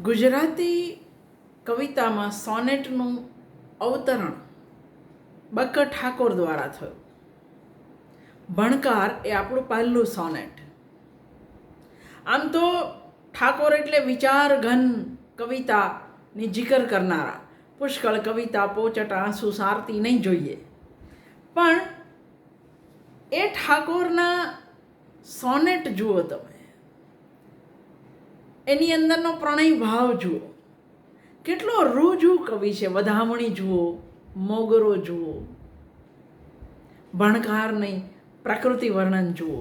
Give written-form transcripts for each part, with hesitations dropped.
ગુજરાતી કવિતામાં સોનેટનું અવતરણ બક્કર ઠાકોર દ્વારા થયું. ભણકાર એ આપણું પહેલું સોનેટ. આમ તો ઠાકોર એટલે વિચાર ઘન કવિતાની જિકર કરનારા, પુષ્કળ કવિતા પોચટ આંસુ સારતી નહીં જોઈએ. પણ એ ઠાકોરના સોનેટ જુઓ તમે, એની અંદરનો પ્રણય ભાવ જુઓ, કેટલો રૂજુ કવિ છે. વધામણી જુઓ, મોગરો જુઓ, ભણકારની પ્રકૃતિ વર્ણન જુઓ.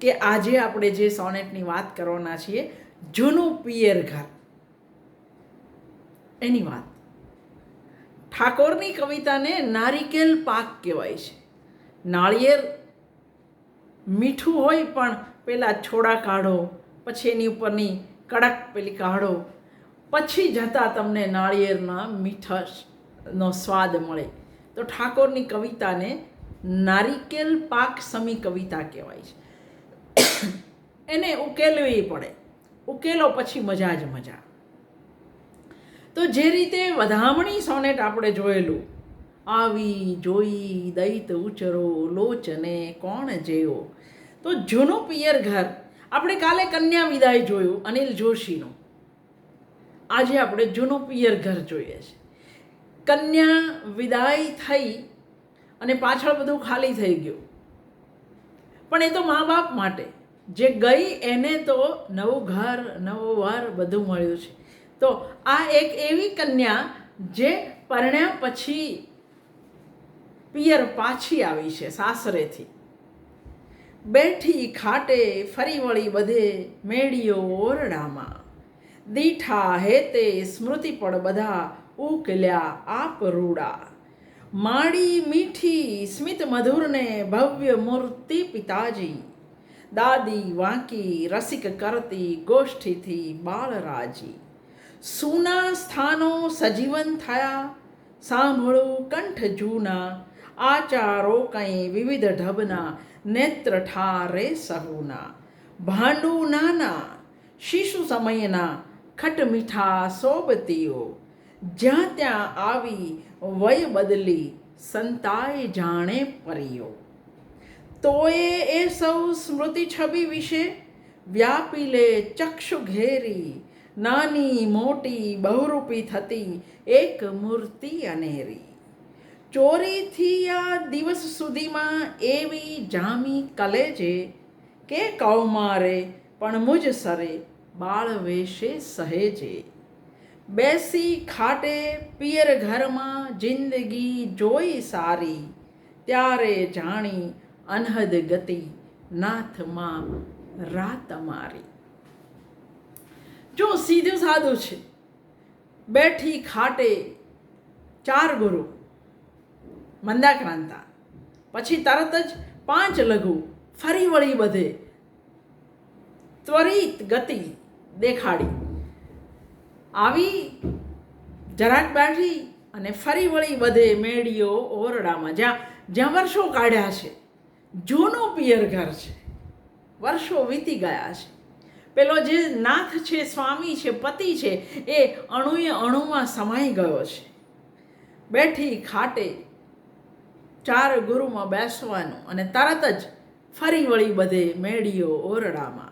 કે આજે આપણે જે સોનેટની વાત કરવાના છીએ, જૂનું પિયર ઘર, એની વાત. ઠાકોરની કવિતાને નારિકેલ પાક કહેવાય છે. નાળિયેર મીઠું હોય પણ પેલા છોડા કાઢો, પછી એની ઉપરની કડક પેલી કાઢો, પછી જતાં તમને નાળિયેરના મીઠાશનો સ્વાદ મળે. તો ઠાકોરની કવિતાને નારિકેલ પાક સમી કવિતા કહેવાય છે. એને ઉકેલવી પડે, ઉકેલો પછી મજા જ મજા. તો જે રીતે વધામણી સોનેટ આપણે જોયેલું, આવી જોઈ દૈત ઉચરો લોચને કોણ જેવો. તો જૂનું પિયર ઘર, આપણે કાલે કન્યા વિદાય જોયું અનિલ જોશીનું, આજે આપણે જૂનું પિયર ઘર જોઈએ છે. કન્યા વિદાય થઈ અને પાછળ બધું ખાલી થઈ ગયું, પણ એ તો મા બાપ માટે. જે ગઈ એને તો નવું ઘર, નવો વર બધું મળ્યું છે. તો આ એક એવી કન્યા જે પરણ્યા પછી પિયર પાછી આવી છે સાસરેથી. બેઠી ખાટે ફરી વળી બધે મેળીઓ ઓરડામાં, દીઠા હેતે સ્મૃતિ પડ બધા ઉકલ્યા આપ રૂડા. માડી મીઠી સ્મિત મધુરને ભવ્ય મૂર્તિ પિતાજી, દાદી વાંકી રસિક કરતી ગોષ્ઠીથી બાળરાજી. સૂના સ્થાનો સજીવન થયા સાંભળું કંઠ જૂના, આચારો કંઈ વિવિધ ઢબના નેત્ર ઠારે સહુના. ભાંડું નાના શિશુ સમયના ખટમીઠા સોબતીઓ, જ્યાં ત્યાં આવી વય બદલી સંતાય જાણે પરીઓ. તોય એ સૌ સ્મૃતિ છબી વિશે વ્યાપી લે ચક્ષુ ઘેરી, નાની મોટી બહુરૂપી થતી એક મૂર્તિ અનેરી. ચોરીથી આ દિવસ સુધીમાં એવી જામી કલેજે, કે કૌમારે પણ મુજ સરે બાળ વેશે સહેજે. બેસી ખાટે પિયર ઘરમાં જિંદગી જોઈ સારી, ત્યારે જાણી અનહદ ગતિ નાથમાં રાત મારી. જો સીધું સાદું છે. બેઠી ખાટે 4 ગુરુ મંદાક્રાંતા, પછી તરત જ 5 લઘુ, ફરી વળી બધે ત્વરિત ગતિ દેખાડી. આવી જરાક બેઠી અને ફરી વળી બધે મેળીઓ ઓરડામાં, જ્યાં વર્ષો કાઢ્યા છે. જૂનું પિયર ઘર છે, વર્ષો વીતી ગયા છે. પેલો જે નાથ છે, સ્વામી છે, પતિ છે, એ અણુએ અણુમાં સમાઈ ગયો છે. બેઠી ખાટે 4 ગુરુમાં બેસવાનું અને તરત જ ફરી વળી બધે મેળીઓ ઓરડામાં.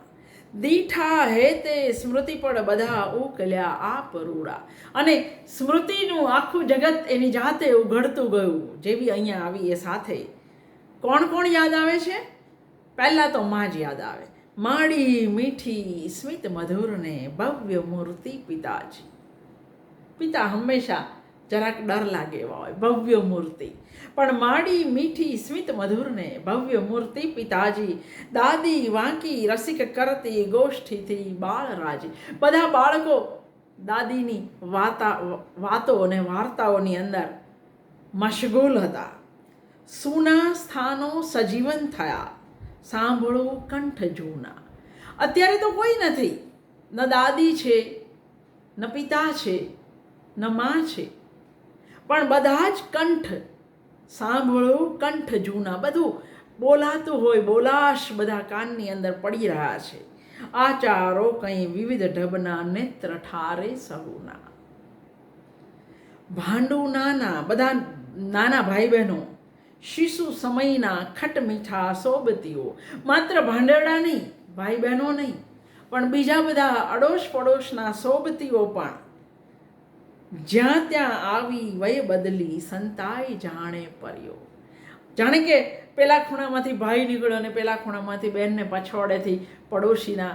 દીઠા હેતે સ્મૃતિ પડ બધા ઉકલ્યા આપ રૂડા. અને સ્મૃતિનું આખું જગત એની જાતે ઉઘડતું ગયું. જેવી અહીંયા આવી એ સાથે કોણ કોણ યાદ આવે છે? પહેલાં તો માં જ યાદ આવે. માડી મીઠી સ્મિત મધુરને ભવ્ય મૂર્તિ પિતાજી. પિતા હંમેશા જરાક ડર લાગે એવા હોય, ભવ્ય મૂર્તિ. પણ માડી મીઠી સ્મિત મધુરને ભવ્ય મૂર્તિ પિતાજી, દાદી વાંકી રસિક કરતી ગોષ્ઠીથી બાળરાજી. બધા બાળકો દાદીની વાતો અને વાર્તાઓની અંદર મશગુલ હતા. સૂના સ્થાનો સજીવન થયા સાંભળું કંઠ જૂના. અત્યારે તો કોઈ નથી, ન દાદી છે, ન પિતા છે, ન માં છે, પણ બધા જ કંઠ સાંભળું કંઠ જૂના. બધું બોલાતું હોય, બોલાશ બધા કાનની અંદર પડી રહ્યા છે. આચારો કંઈ વિવિધ ઢબના નેત્ર ઠારે સહુના. ભાંડુ નાના, બધા નાના ભાઈ બહેનો, શિશુ સમયના ખટમીઠા સોબતીઓ, માત્ર ભાંડરડા નહીં, ભાઈ બહેનો નહીં, પણ બીજા બધા અડોશ પડોશના સોબતીઓ પણ જ્યાં ત્યાં આવી વય બદલી સંતાઈ જાણે પર્યો. જાણે કે પેલા ખૂણામાંથી ભાઈ નીકળ્યો અને પેલા ખૂણામાંથી બહેનને પછવાડેથી પડોશીના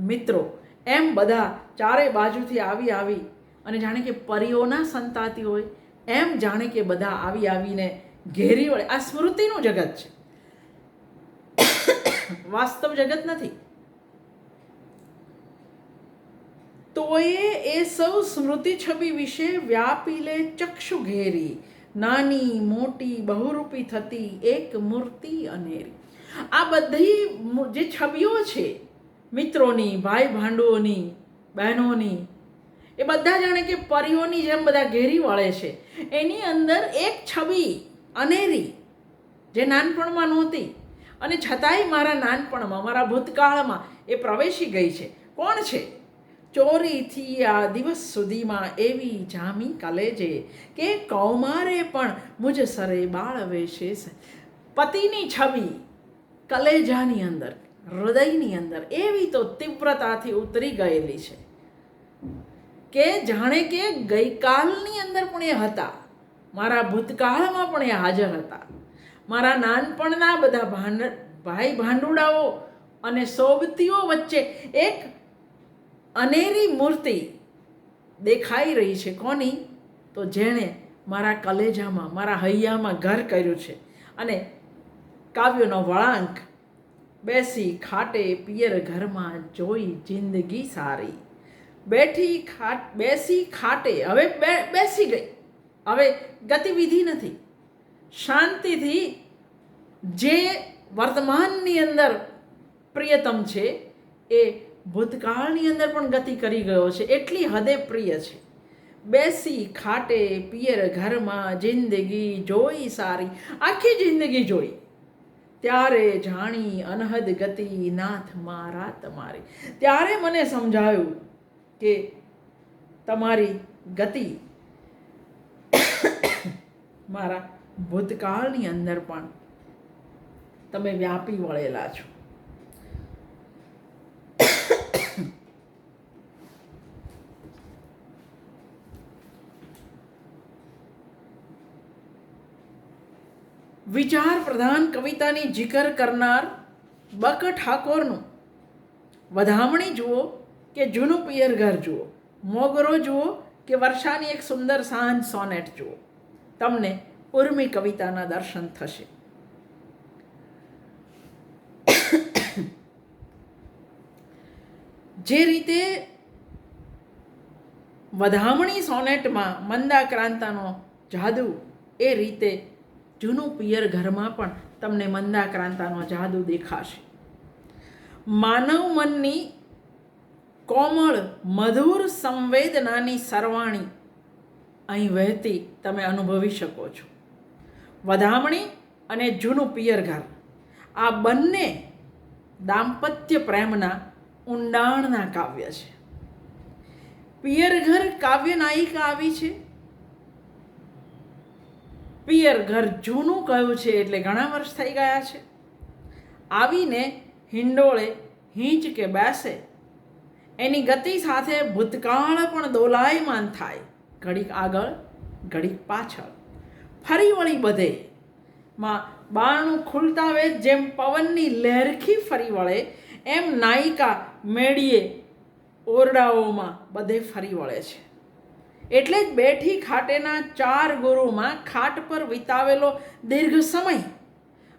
મિત્રો, એમ બધા ચારે બાજુથી આવી અને જાણે કે પરીઓના સંતાતી હોય એમ જાણે કે બધા આવીને ઘેરી વળે. આ સ્મૃતિનું જગત છે, વાસ્તવ જગત નથી. તોયે એ સૌ સ્મૃતિ છબી વિશે વ્યાપી લે ચક્ષુ ઘેરી, નાની મોટી બહુરૂપી થતી એક મૂર્તિ અનેરી. આ બધી જે છબીઓ છે મિત્રોની, ભાઈ ભાંડુઓની, બહેનોની, એ બધા જાણે કે પરીઓની જેમ બધા ઘેરી વળે છે. એની અંદર એક છબી અનેરી જે નાનપણમાં નહોતી અને છતાંય મારા નાનપણમાં, મારા ભૂતકાળમાં એ પ્રવેશી ગઈ છે. કોણ છે? ચોરીથી આ દિવસ સુધીમાં એવી જામી કલેજે કે કૌમારે પણ મુજ સરે બાળવે છે. પતિની છબી કલેજાની અંદર, હૃદયની અંદર એવી તો તીવ્રતાથી ઉતરી ગયેલી છે કે જાણે કે ગઈકાલની અંદર પણ એ હતા, મારા ભૂતકાળમાં પણ એ હાજર હતા. મારા નાનપણના બધા ભાઈ ભાંડુડાઓ અને સોબતીઓ વચ્ચે એક અનેરી મૂર્તિ દેખાઈ રહી છે. કોની? તો જેણે મારા કલેજામાં, મારા હૈયામાં ઘર કર્યું છે. અને કાવ્યનો વળાંક, બેસી ખાટે પિયર ઘરમાં જોઈ જિંદગી સારી. બેસી ખાટે, હવે બેસી ગઈ, હવે ગતિવિધિ નથી. શાંતિથી જે વર્તમાનની અંદર પ્રિયતમ છે એ ભૂતકાળની અંદર પણ ગતિ કરી ગયો છે, એટલી હદે પ્રિય છે. બેસી ખાટે પિયર ઘરમાં જિંદગી જોઈ સારી, આખી જિંદગી જોઈ, ત્યારે જાણી અનહદ ગતિ નાથ મારા તમારી. ત્યારે મને સમજાયું કે તમારી ગતિ મારા ભૂતકાળની અંદર પણ તમે વ્યાપી વળેલા છો. વિચાર પ્રધાન કવિતાની જીકર કરનાર બક ઠાકોરનું વધામણી જુઓ કે જૂનું પિયર ઘર જુઓ, મોગરો જુઓ કે વર્ષાની એક સુંદર સાંજ સોનેટ જુઓ, તમને ઉર્મી કવિતાના દર્શન થશે. જે રીતે વધામણી સોનેટમાં મંદાક્રાંતાનો જાદુ, એ રીતે જૂનું પિયર ઘરમાં પણ તમને મંદાક્રાંતાનો જાદુ દેખાશે. માનવ મનની કોમળ મધુર સંવેદનાની સરવાણી અહીં વહેતી તમે અનુભવી શકો છો. વધામણી અને જૂનું પિયર ઘર, આ બંને દાંપત્ય પ્રેમના ઊંડાણના કાવ્ય છે. પિયર ઘર કાવ્ય નાયિકા આવી છે. પિયર ઘર જૂનું કહ્યું છે એટલે ઘણા વર્ષ થઈ ગયા છે. આવીને હિંડોળે હીંચ કે બેસે, એની ગતિ સાથે ભૂતકાળ પણ દોલાયમાન થાય, ઘડીક આગળ ઘડીક પાછળ, ફરી વળી બધે. બારણું ખુલતા વેત જેમ પવનની લહેરખી ફરી વળે, એમ નાયિકા મેળીએ ઓરડાઓમાં બધે ફરી વળે છે. એટલે જ બેઠી ખાટેના 4 ગુરુમાં ખાટ પર વિતાવેલો દીર્ઘ સમય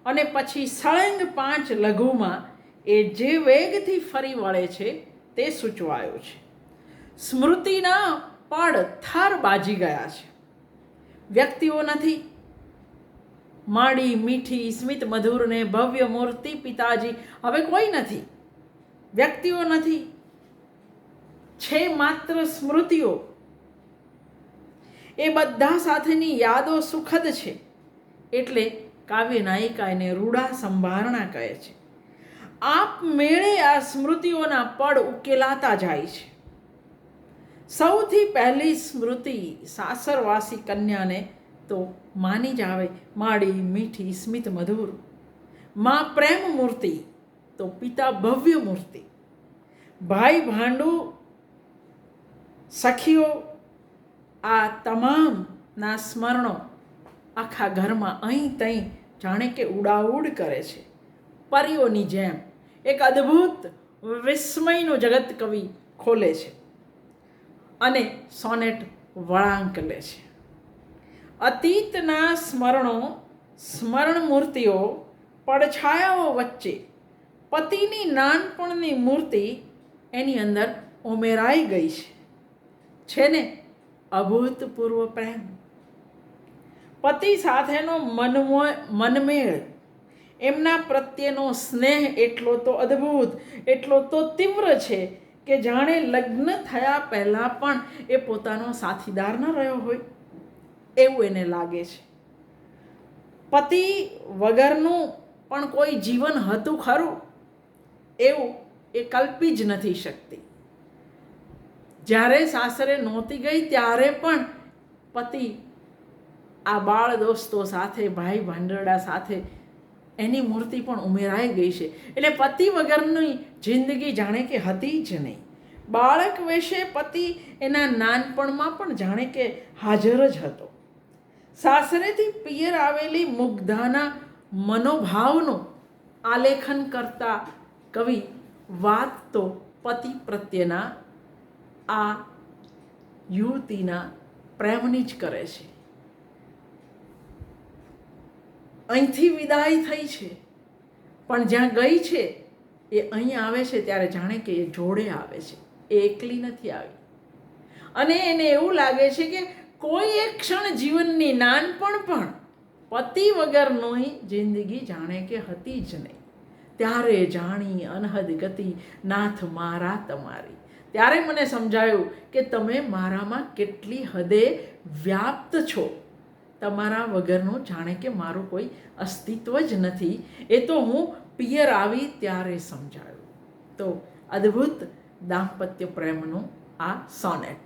અને પછી સળંગ 5 લઘુમાં એ જે વેગથી ફરી વળે છે તે સૂચવાયું છે. સ્મૃતિના પડ થર બાજી ગયા છે. વ્યક્તિઓ નથી, માડી મીઠી સ્મિત મધુરને ભવ્ય મૂર્તિ પિતાજી હવે કોઈ નથી. વ્યક્તિઓ નથી, છે માત્ર સ્મૃતિઓ. એ બધા સાથેની યાદો સુખદ છે. એટલે કાવ્ય નાયિકા એને રૂડા સંભારણા કહે છે. આપમેળે આ સ્મૃતિઓના પડ ઉકેલાતા જાય છે. સૌથી પહેલી સ્મૃતિ સાસરવાસી કન્યાને તો માની જ આવે, માડી મીઠી સ્મિત મધુર. માં પ્રેમ મૂર્તિ તો પિતા ભવ્ય મૂર્તિ. ભાઈ ભાંડુ સખીઓ, આ તમામના સ્મરણો આખા ઘરમાં અહીં તહીં જાણે કે ઉડાઉડ કરે છે. પરીઓની જેમ એક અદ્ભુત વિસ્મયનું જગત કવિ ખોલે છે અને સોનેટ વળાંક લે છે. અતીતના સ્મરણો, સ્મરણ મૂર્તિઓ, પડછાયાઓ વચ્ચે પતિની નાનપણની મૂર્તિ એની અંદર ઉમેરાઈ ગઈ છે ને અભૂતપૂર્વ પ્રેમ. પતિ સાથેનો મનમેળ, એમના પ્રત્યેનો સ્નેહ એટલો તો અદ્ભુત, એટલો તો તીવ્ર છે કે જાણે લગ્ન થયા પહેલાં પણ એ પોતાનો સાથીદાર ન રહ્યો હોય એવું એને લાગે છે. પતિ વગરનું પણ કોઈ જીવન હતું ખરું એવું એ કલ્પી જ નથી શકતી. જ્યારે સાસરે નહોતી ગઈ ત્યારે પણ પતિ આ બાળ દોસ્તો સાથે, ભાઈ ભાંડરડા સાથે એની મૂર્તિ પણ ઉમેરાઈ ગઈ છે. એટલે પતિ વગરની જિંદગી જાણે કે હતી જ નહીં. બાળક વિશે પતિ એના નાનપણમાં પણ જાણે કે હાજર જ હતો. સાસરેથી પિયર આવેલી મુગ્ધાના મનોભાવનું આલેખન કરતા કવિ વાત તો પતિ પ્રત્યેના આ યુવતીના પ્રેમની જ કરે છે. અહીંથી વિદાય થઈ છે પણ જ્યાં ગઈ છે એ અહીં આવે છે ત્યારે જાણે કે એ જોડે આવે છે, એ એકલી નથી આવી. અને એને એવું લાગે છે કે કોઈ એક ક્ષણ જીવનની નાનપણ પણ પતિ વગરની જિંદગી જાણે કે હતી જ નહીં. ત્યારે જાણી અનહદ ગતિ નાથ મારા તમારી. ત્યારે મને સમજાયું કે તમે મારામાં કેટલી હદે વ્યાપ્ત છો. તમારા વગરનું જાણે કે મારું કોઈ અસ્તિત્વ જ નથી. એ તો હું પિયર આવી ત્યારે સમજાયું. તો અદ્ભુત દાંપત્ય પ્રેમનું આ સોનેટ.